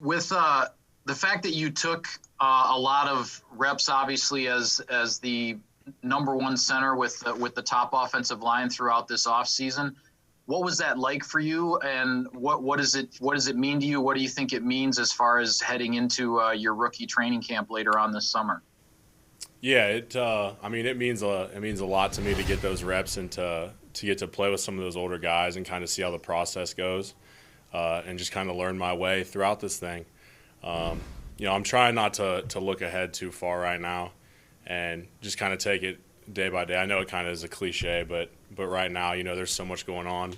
With the fact that you took a lot of reps, obviously as the number one center with the top offensive line throughout this offseason, what was that like for you, and what does it mean to you? What do you think it means as far as heading into your rookie training camp later on this summer? Yeah, it means a lot to me to get those reps and to get to play with some of those older guys and kind of see how the process goes, and just kind of learn my way throughout this thing. I'm trying not to look ahead too far right now, and just kind of take it day by day. I know it kind of is a cliche, but right now, there's so much going on,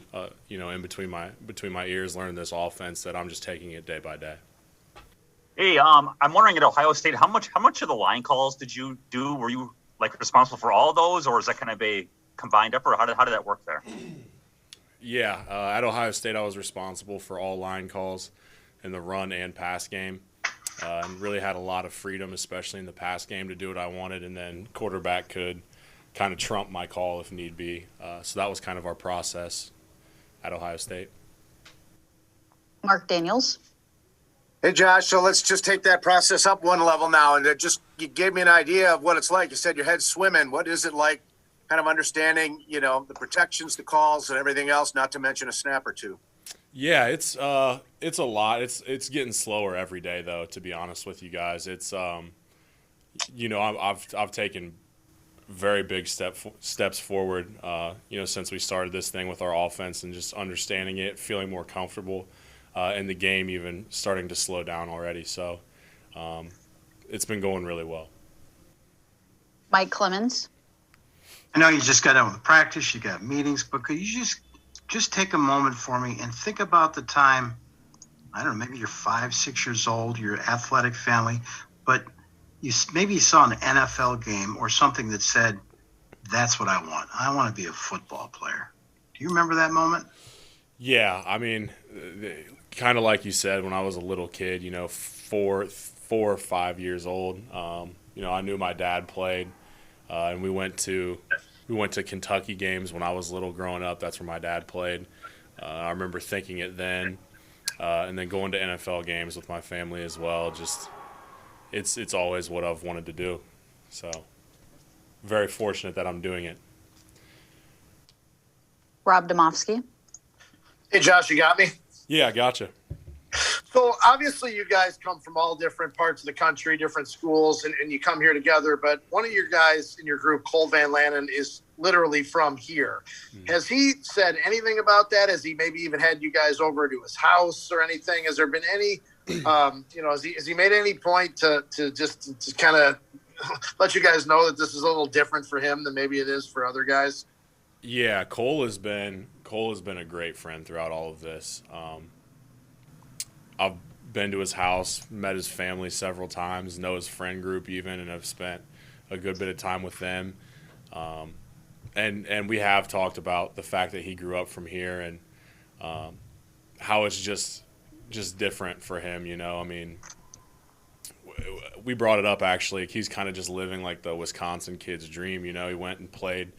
in between my ears, learning this offense, that I'm just taking it day by day. Hey, I'm wondering at Ohio State, how much of the line calls did you do? Were you responsible for all of those, or is that kind of a combined effort? How did that work there? Yeah, at Ohio State, I was responsible for all line calls in the run and pass game, and really had a lot of freedom, especially in the pass game, to do what I wanted, and then quarterback could kind of trump my call if need be. So that was kind of our process at Ohio State. Mark Daniels. Hey, Josh, so let's just take that process up one level now. And you gave me an idea of what it's like. You said your head's swimming. What is it like kind of understanding, the protections, the calls, and everything else, not to mention a snap or two? Yeah, it's a lot. It's getting slower every day, though, to be honest with you guys. It's, I've taken very big steps forward, since we started this thing with our offense, and just understanding it, feeling more comfortable. And the game even starting to slow down already. So it's been going really well. Mike Clemens. I know you just got done with practice, you got meetings, but could you just take a moment for me and think about the time, I don't know, maybe you're 5, 6 years old, you're an athletic family, but you saw an NFL game or something that said, that's what I want. I want to be a football player. Do you remember that moment? Yeah, kind of like you said, when I was a little kid, 4 or 5 years old, I knew my dad played, and we went to Kentucky games when I was little growing up. That's where my dad played. I remember thinking it then, and then going to NFL games with my family as well. Just it's always what I've wanted to do. So very fortunate that I'm doing it. Rob Domofsky. Hey, Josh, you got me? Yeah, I gotcha. So obviously you guys come from all different parts of the country, different schools, and you come here together. But one of your guys in your group, Cole Van Lanen, is literally from here. Has he said anything about that? Has he maybe even had you guys over to his house or anything? Has there been any, has he made any point to kind of let you guys know that this is a little different for him than maybe it is for other guys? Yeah, Cole has been a great friend throughout all of this. I've been to his house, met his family several times, know his friend group even, and have spent a good bit of time with them. And we have talked about the fact that he grew up from here, and how it's just different for him. We brought it up actually. He's kind of just living like the Wisconsin kid's dream. He went and played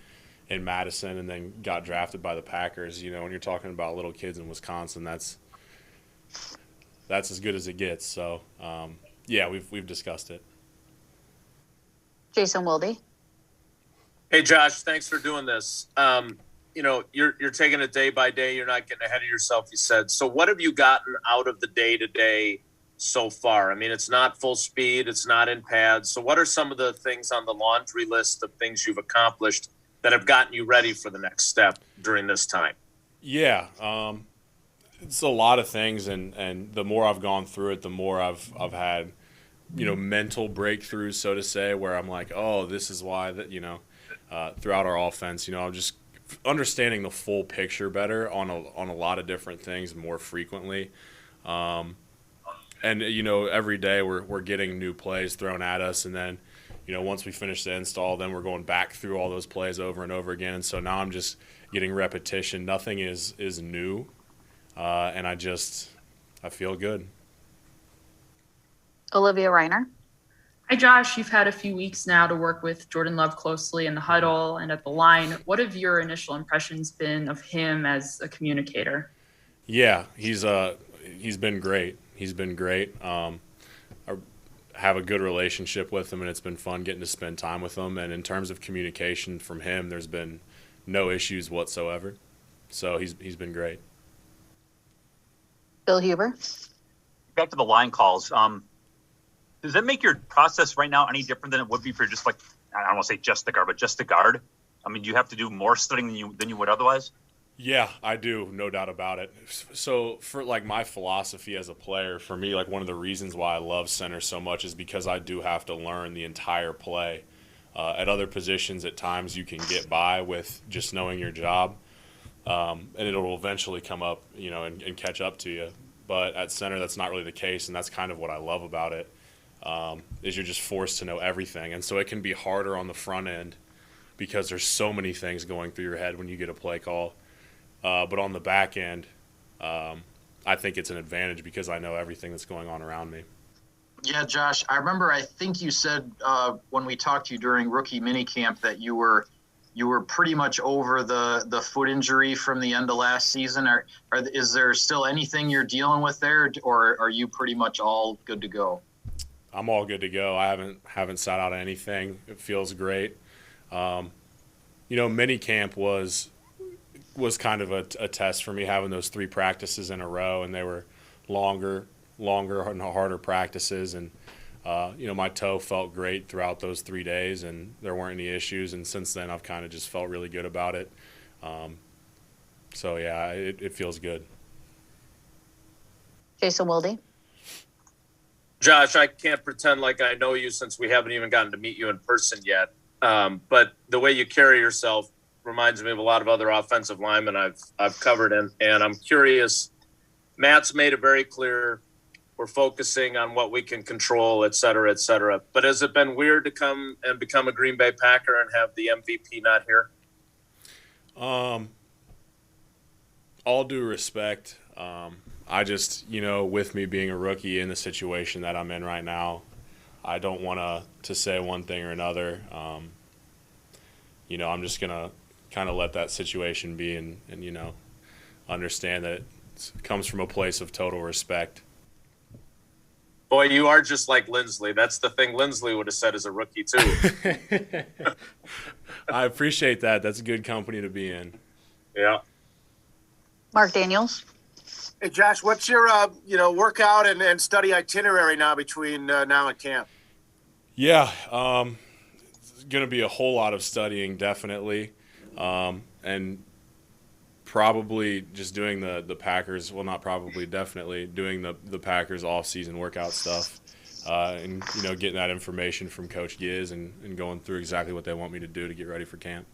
in Madison and then got drafted by the Packers. When you're talking about little kids in Wisconsin, that's as good as it gets. So, yeah, we've discussed it. Jason Wilde. Hey, Josh, thanks for doing this. You're taking it day by day. You're not getting ahead of yourself, you said. So what have you gotten out of the day-to-day so far? It's not full speed. It's not in pads. So what are some of the things on the laundry list of things you've accomplished that have gotten you ready for the next step during this time? Yeah, it's a lot of things, and the more I've gone through it, the more I've had, mental breakthroughs, so to say, where I'm like, oh, this is why that, throughout our offense, I'm just understanding the full picture better on a lot of different things more frequently. And every day we're getting new plays thrown at us, and then once we finish the install, then we're going back through all those plays over and over again. And so now I'm just getting repetition. Nothing is new, and I feel good. Olivia Reiner. Hi, Josh. You've had a few weeks now to work with Jordan Love closely in the huddle and at the line. What have your initial impressions been of him as a communicator? Yeah, he's been great. He's been great. I have a good relationship with him, and it's been fun getting to spend time with him. And in terms of communication from him, there's been no issues whatsoever. So he's been great. Bill Huber. Back to the line calls. Does that make your process right now any different than it would be for just like, I don't want to say just the guard, but just the guard? I mean, do you have to do more studying than you would otherwise? Yeah, I do, no doubt about it. So for like my philosophy as a player, for me, like one of the reasons why I love center so much is because I do have to learn the entire play. At other positions, at times you can get by with just knowing your job, and it'll eventually come up, and catch up to you. But at center, that's not really the case, and that's kind of what I love about it, is you're just forced to know everything. And so it can be harder on the front end because there's so many things going through your head when you get a play call. But on the back end, I think it's an advantage because I know everything that's going on around me. Yeah, Josh, I remember I think you said when we talked to you during rookie minicamp that you were pretty much over the foot injury from the end of last season. Is there still anything you're dealing with there, or are you pretty much all good to go? I'm all good to go. I haven't sat out anything. It feels great. Minicamp was kind of a test for me, having those 3 practices in a row, and they were longer and harder practices. And, my toe felt great throughout those 3 days, and there weren't any issues. And since then, I've kind of just felt really good about it. So, yeah, it feels good. Jason Wilde. Josh, I can't pretend like I know you since we haven't even gotten to meet you in person yet. But the way you carry yourself reminds me of a lot of other offensive linemen I've covered, and I'm curious. Matt's made it very clear we're focusing on what we can control, et cetera, et cetera. But has it been weird to come and become a Green Bay Packer and have the MVP not here? All due respect, I just, with me being a rookie in the situation that I'm in right now, I don't want to say one thing or another. I'm just going to kind of let that situation be and understand that it comes from a place of total respect. Boy, you are just like Lindsley. That's the thing Lindsley would have said as a rookie, too. I appreciate that. That's good company to be in. Yeah. Mark Daniels. Hey, Josh, what's your workout and study itinerary now between now and camp? Yeah, it's going to be a whole lot of studying, definitely, and probably just doing the Packers. Well, not probably, definitely doing the Packers off-season workout stuff, and getting that information from Coach Giz and going through exactly what they want me to do to get ready for camp.